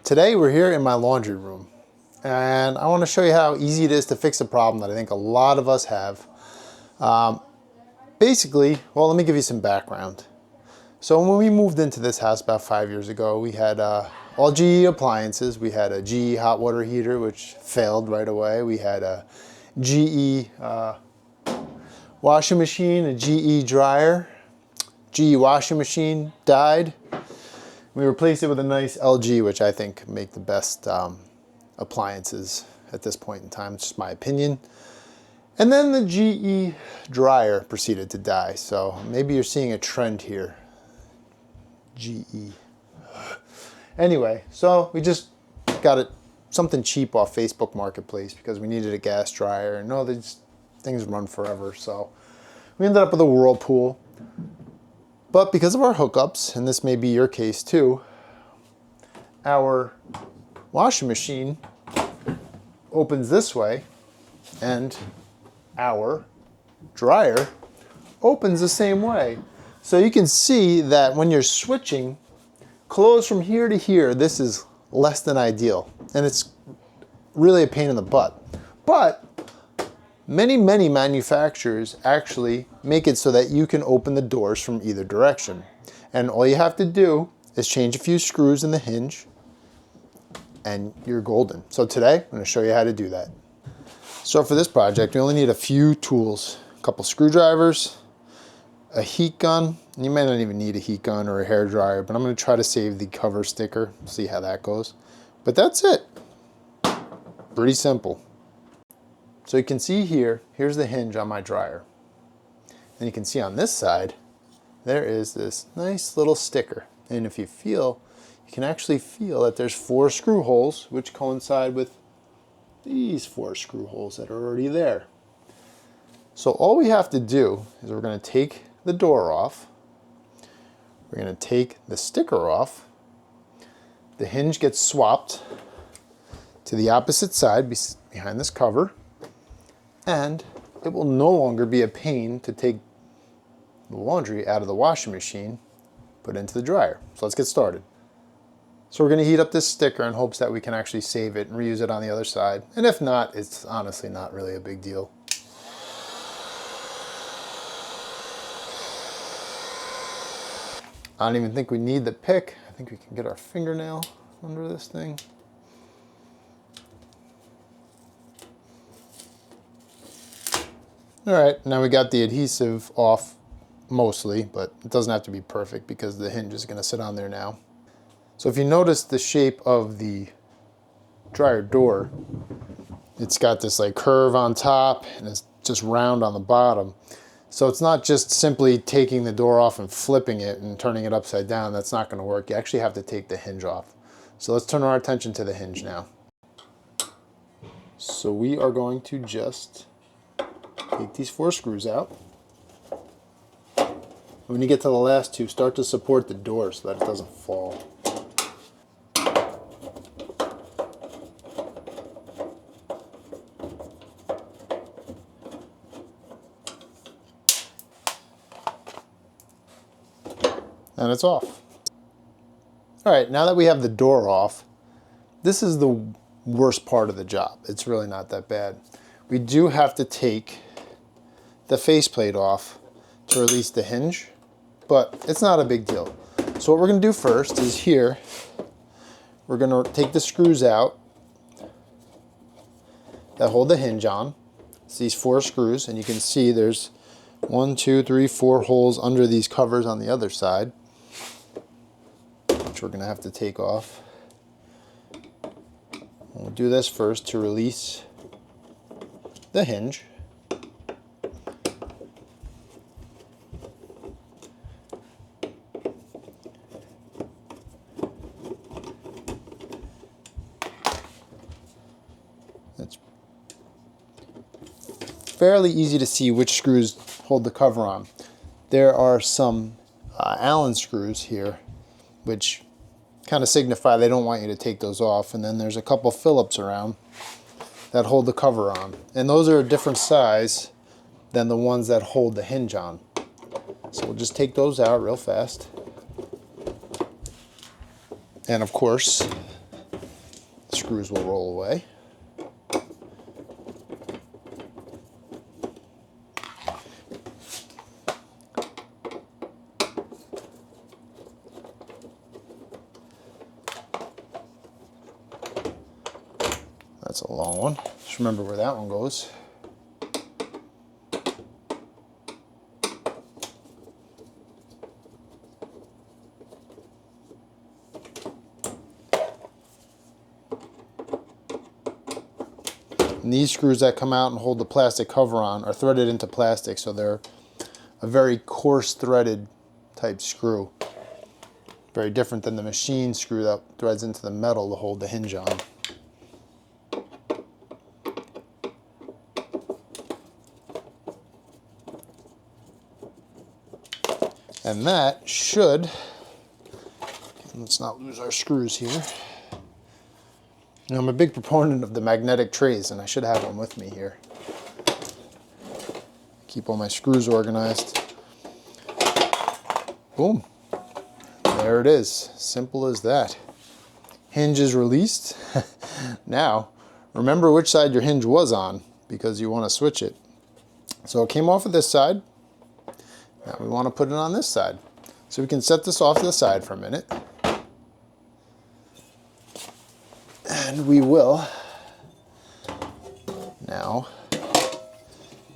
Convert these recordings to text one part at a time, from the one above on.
Today we're here in my laundry room and I want to show you how easy it is to fix a problem that I think a lot of us have. Basically, well, let me give you some background. So when we moved into this house about 5 years ago, we had all GE appliances. We had a GE hot water heater, which failed right away. We had a GE washing machine, a GE dryer. GE washing machine died. We replaced it with a nice LG, which I think make the best appliances at this point in time. It's just my opinion. And then the GE dryer proceeded to die. So maybe you're seeing a trend here. GE. Anyway, so we just got something cheap off Facebook Marketplace because we needed a gas dryer. And no, these things run forever. So we ended up with a Whirlpool. But because of our hookups, and this may be your case too, our washing machine opens this way and our dryer opens the same way. So you can see that when you're switching clothes from here to here, this is less than ideal. And it's really a pain in the butt. But many manufacturers actually make it so that you can open the doors from either direction. And all you have to do is change a few screws in the hinge and you're golden. So today, I'm gonna show you how to do that. So for this project, we only need a few tools, a couple screwdrivers, a heat gun. You may not even need a heat gun or a hair dryer, but I'm gonna try to save the cover sticker, see how that goes. But that's it. Pretty simple. So you can see here, here's the hinge on my dryer. And you can see on this side, there is this nice little sticker. And if you feel, you can actually feel that there's 4 screw holes, which coincide with these 4 screw holes that are already there. So all we have to do is we're gonna take the door off. We're gonna take the sticker off. The hinge gets swapped to the opposite side behind this cover. And it will no longer be a pain to take the laundry out of the washing machine, put it into the dryer. So let's get started. So we're gonna heat up this sticker in hopes that we can actually save it and reuse it on the other side. And if not, it's honestly not really a big deal. I don't even think we need the pick. I think we can get our fingernail under this thing. All right, now we got the adhesive off mostly, but it doesn't have to be perfect because the hinge is gonna sit on there now. So if you notice the shape of the dryer door, it's got this like curve on top and it's just round on the bottom. So it's not just simply taking the door off and flipping it and turning it upside down. That's not gonna work. You actually have to take the hinge off. So let's turn our attention to the hinge now. So we are going to just take these 4 screws out. When you get to the last 2, start to support the door so that it doesn't fall. And it's off. All right, now that we have the door off, this is the worst part of the job. It's really not that bad. We do have to take the faceplate off to release the hinge, but it's not a big deal. So what we're gonna do first is here, we're gonna take the screws out that hold the hinge on. It's these 4 screws, and you can see there's 1, 2, 3, 4 holes under these covers on the other side, which we're gonna have to take off. We'll do this first to release the hinge. It's fairly easy to see which screws hold the cover on. There are some Allen screws here, which kind of signify they don't want you to take those off. And then there's a couple Phillips around that hold the cover on. And those are a different size than the ones that hold the hinge on. So we'll just take those out real fast. And of course, screws will roll away. That's a long one. Just remember where that one goes. And these screws that come out and hold the plastic cover on are threaded into plastic, so they're a very coarse threaded type screw. Very different than the machine screw that threads into the metal to hold the hinge on. And that should, let's not lose our screws here. Now, I'm a big proponent of the magnetic trays, and I should have one with me here. Keep all my screws organized. Boom. There it is. Simple as that. Hinge is released. Now, remember which side your hinge was on, because you want to switch it. So it came off of this side. Now we want to put it on this side. So we can set this off to the side for a minute. And we will now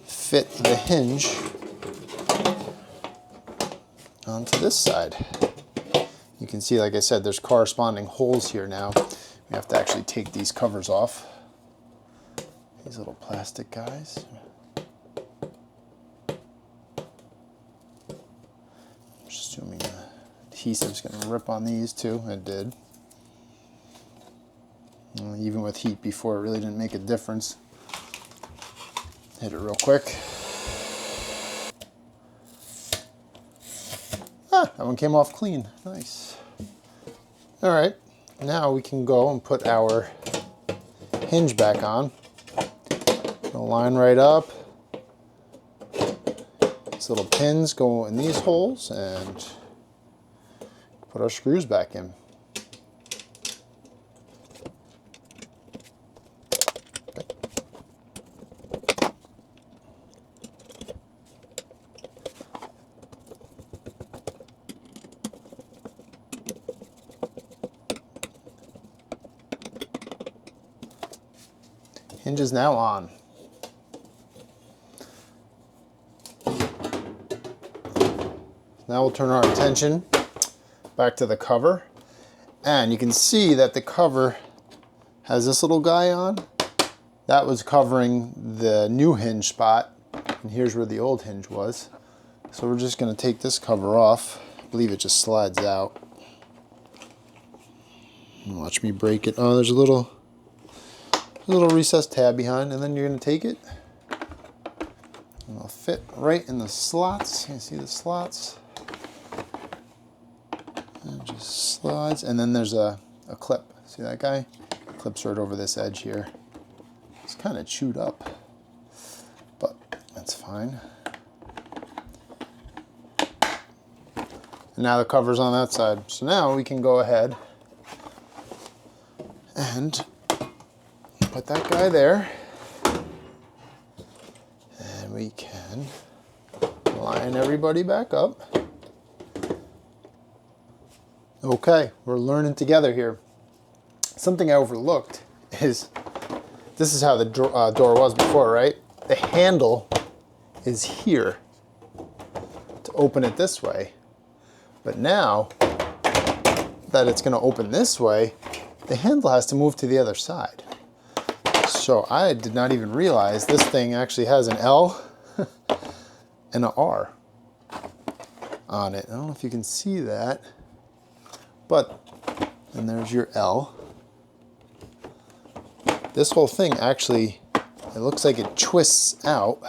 fit the hinge onto this side. You can see, like I said, there's corresponding holes here now. We have to actually take these covers off. These little plastic guys. I'm just assuming the adhesive's going to rip on these too. It did. Even with heat before, it really didn't make a difference. Hit it real quick. Ah, that one came off clean. Nice. All right, now we can go and put our hinge back on. It'll line right up. These little pins go in these holes, and put our screws back in. Hinge is now on. Now we'll turn our attention back to the cover, and you can see that the cover has this little guy on. That was covering the new hinge spot, and here's where the old hinge was. So we're just going to take this cover off. I believe it just slides out. Watch me break it. Oh, there's a little recessed tab behind, and then you're going to take it and it'll fit right in the slots. You see the slots? And it just slides, and then there's a clip. See that guy? Clips right over this edge here. It's kind of chewed up, but that's fine. And now the cover's on that side. So now we can go ahead and put that guy there, and we can line everybody back up. Okay, we're learning together here. Something I overlooked is, this is how the door was before, right? The handle is here to open it this way, but now that it's going to open this way, the handle has to move to the other side. So I did not even realize this thing actually has an L and an R on it. I don't know if you can see that, but, and there's your L. This whole thing actually, it looks like it twists out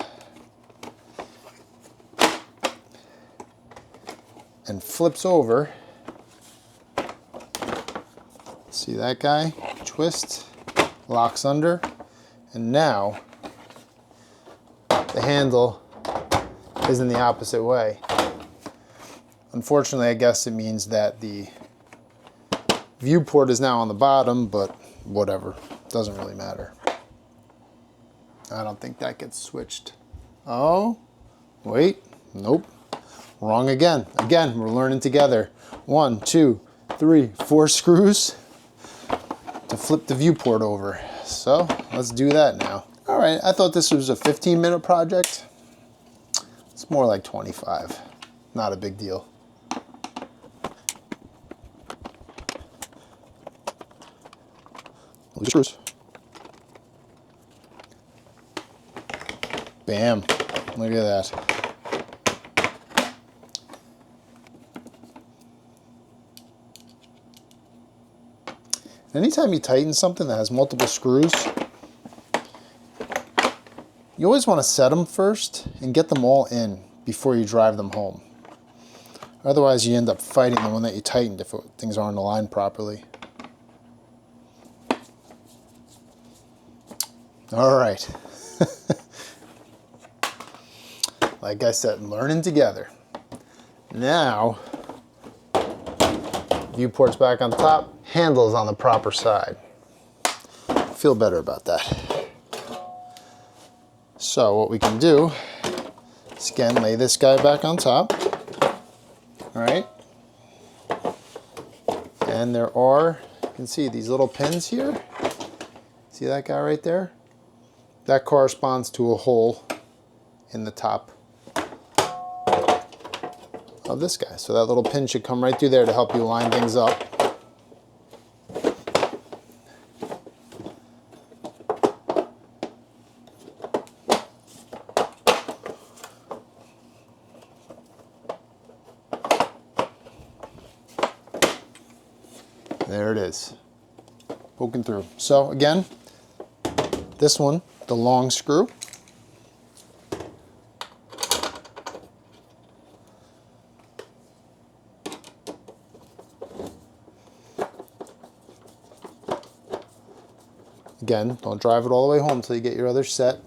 and flips over. See that guy? Twist, locks under. And now the handle is in the opposite way. Unfortunately, I guess it means that the viewport is now on the bottom, but whatever, doesn't really matter. I don't think that gets switched. Oh, wait, nope, wrong again. Again, we're learning together. 1, 2, 3, 4 screws to flip the viewport over. So let's do that now. All right, I thought this was a 15-minute project. It's more like 25, not a big deal. Look at the screws. Bam, look at that. Anytime you tighten something that has multiple screws, you always want to set them first and get them all in before you drive them home. Otherwise you end up fighting the one that you tightened if things aren't aligned properly. All right. Like I said, learning together. Now, viewport's back on top, handle's on the proper side. Feel better about that. So what we can do is again lay this guy back on top. All right. And there are, you can see these little pins here. See that guy right there? That corresponds to a hole in the top of this guy. So that little pin should come right through there to help you line things up. There it is, poking through. So again, this one, the long screw. Again, don't drive it all the way home until you get your other set.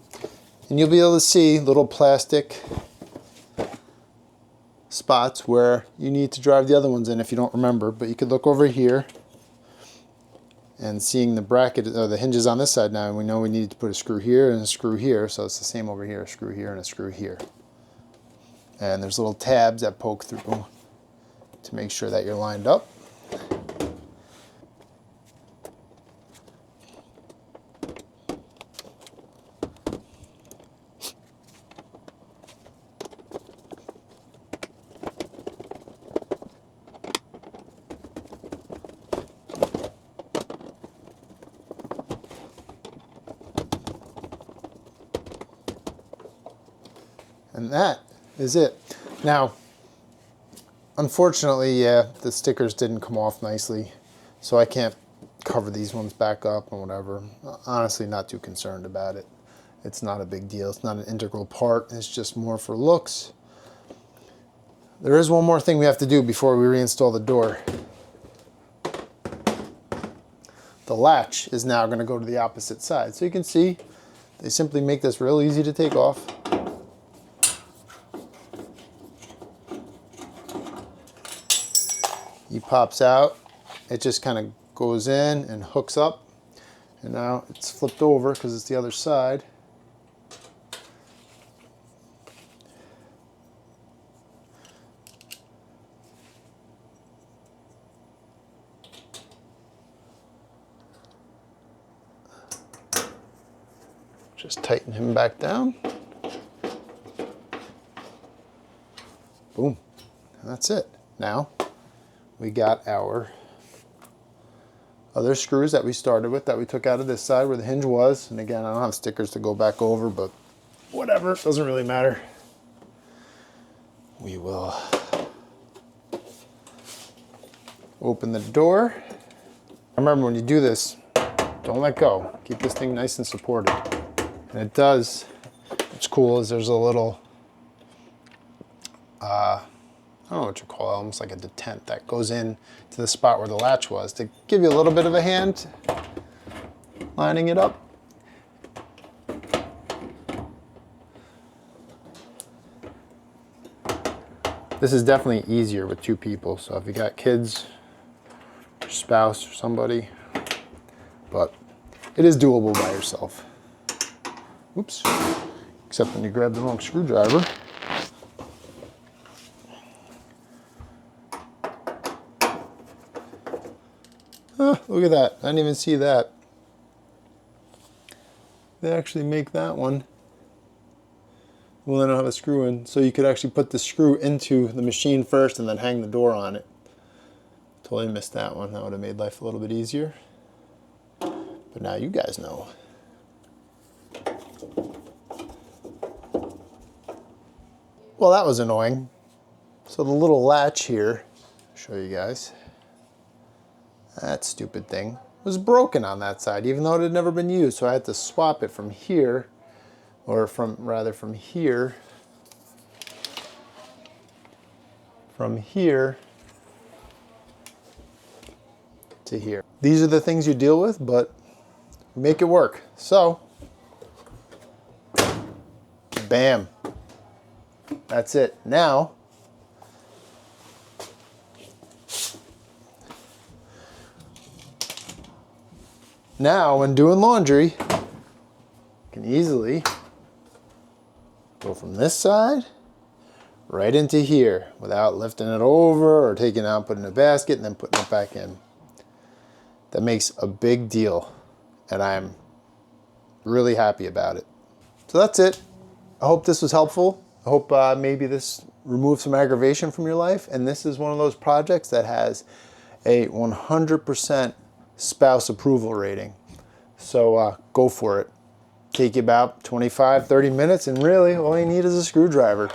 And you'll be able to see little plastic spots where you need to drive the other ones in if you don't remember. But you could look over here and seeing the bracket or the hinges on this side now, and we know we need to put a screw here and a screw here, so it's the same over here, a screw here and a screw here. And there's little tabs that poke through to make sure that you're lined up. And that is it. Now, unfortunately, yeah, the stickers didn't come off nicely, so I can't cover these ones back up and whatever. Honestly, not too concerned about it. It's not a big deal. It's not an integral part. It's just more for looks. There is one more thing we have to do before we reinstall the door. The latch is now going to go to the opposite side. So you can see they simply make this real easy to take off. He pops out, it just kind of goes in and hooks up, and now it's flipped over because it's the other side. Just tighten him back down. Boom, and that's it. Now, we got our other screws that we started with that we took out of this side where the hinge was. And again, I don't have stickers to go back over, but whatever, it doesn't really matter. We will open the door. Remember, when you do this, don't let go. Keep this thing nice and supported. And it does, what's cool is there's a little, I don't know what you call it, almost like a detent that goes in to the spot where the latch was to give you a little bit of a hand lining it up. This is definitely easier with two people, so if you got kids or spouse or somebody, but it is doable by yourself. Oops, except when you grab the wrong screwdriver. Oh, look at that, I didn't even see that. They actually make that one. Well, they don't have a screw in, so you could actually put the screw into the machine first and then hang the door on it. Totally missed that one. That would have made life a little bit easier. But now you guys know. Well, that was annoying. So the little latch here, I'll show you guys. That stupid thing was broken on that side, even though it had never been used. So I had to swap it from here, or from here to here. These are the things you deal with, but we make it work. So, bam. That's it. Now, when doing laundry, you can easily go from this side right into here without lifting it over or taking it out, putting it in a basket, and then putting it back in. That makes a big deal, and I'm really happy about it. So that's it. I hope this was helpful. I hope maybe this removed some aggravation from your life, and this is one of those projects that has a 100% spouse approval rating. So go for it. Take you about 25, 30 minutes, and really all you need is a screwdriver.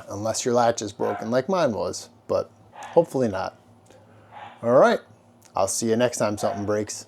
Unless your latch is broken like mine was, but hopefully not. All right, I'll see you next time something breaks.